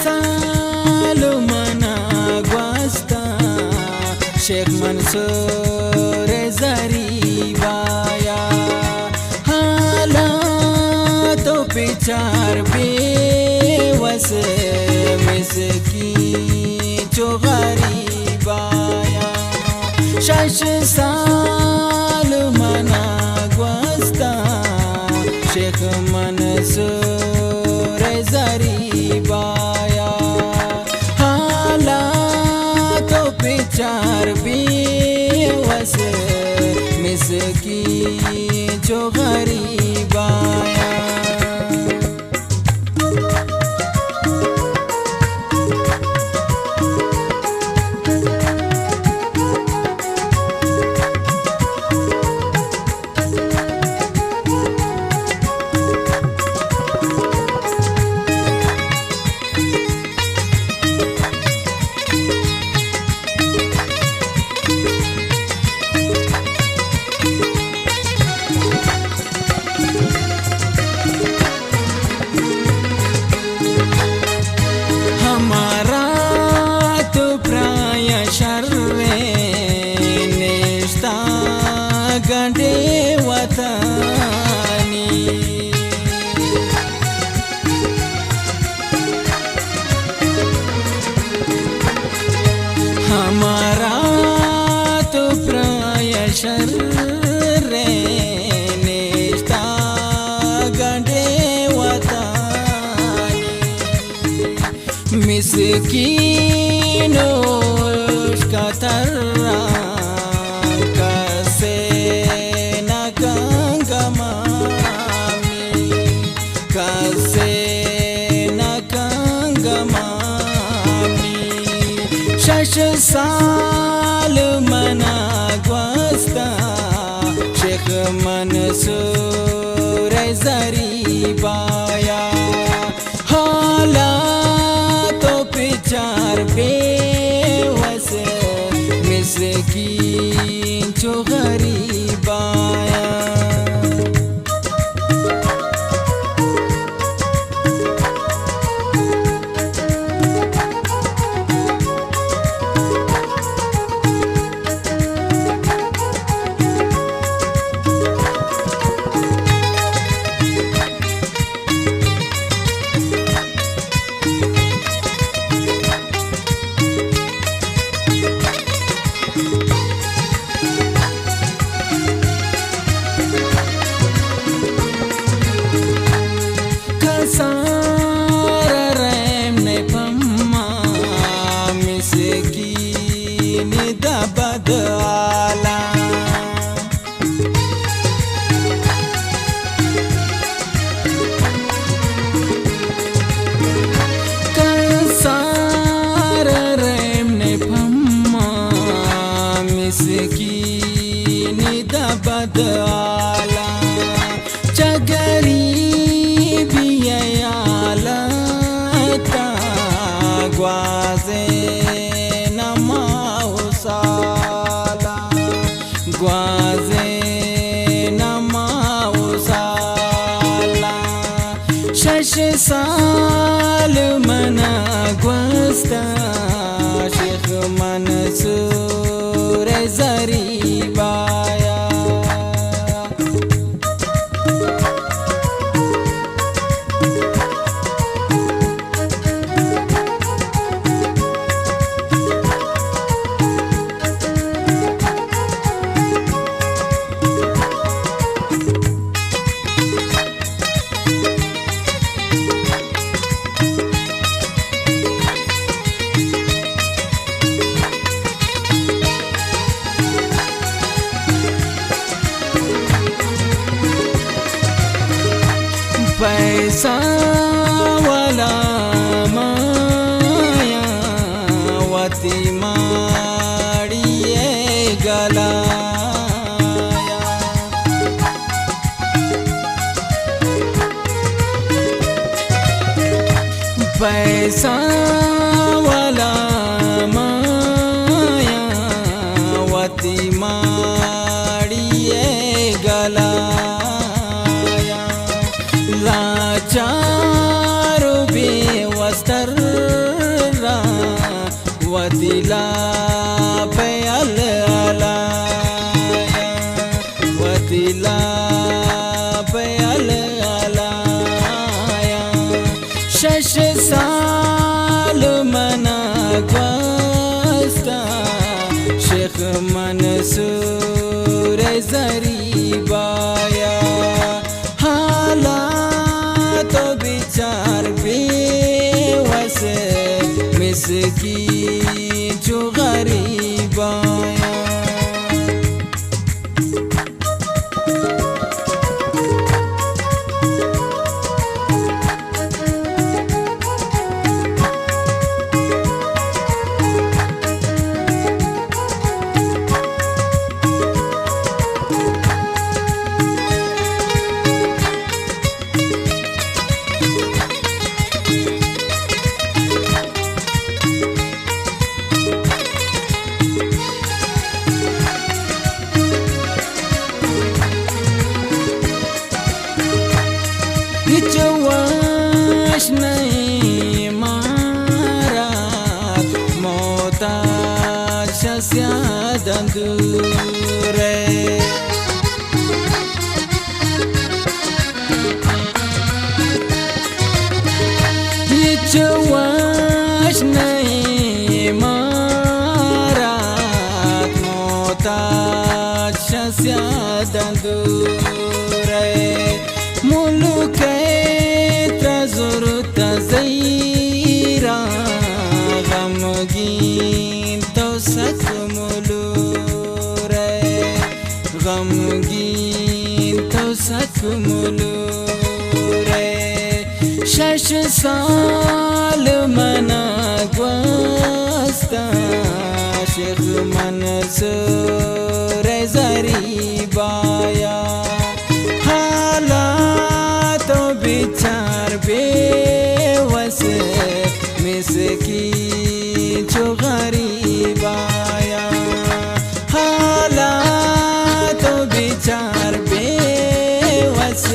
साल मना ग्वास्ता शेख मंसूर जरीबाया हालातों पे चार बेवस मिसकी जो गरीबाया शश साल मना ग्वास्ता शेख मंसूर जरीबाया हालातों पे चार बेवस मिसकी जो गरीबाया गंडे वतनी हमारा तो प्राय शर्रे निष्ठा गंडे वतनी मिस्कीनों का तर्रा शश साल मना ग्वास्ता शेख मंसूर जरीबाया हालातों पे चार बेवस मिसकीन जो गरीबाया सारा रैम ने पम्मा मिसकीन दबद आला सारा रैम ने पम्मा मिसकीन दबद आला चगरी ग्वाजे नमाउसाला ग्वाजे नमाउसाला शश साल मना ग्वास्ता शेख मंसूर जरीबाया पैसा वाला माया वती माड़िए गलाया पैसा वाला माया वती माड़िए गलाया लाचार बेवस्तर दिला पयल आलाया शश साल मना ग्वास्ता शेख मंसूर जरीबाया हालात बिचार बेवस मिसकी जो गरीबाया जवाश नहीं मारा मोताज शस्यादन दूरे जवाश नहीं मारा मोताज शस्यादन दूरे मुल्क तज़ीरा गमगीन तो सच मुलूरे गमगीन तो सच मुलूरे शश साल मना ग्वास्ता शेख मंसूर जरीबाया हालात बिचार बेवस मिसकी जो गरीबाया हालात बिचार बेवस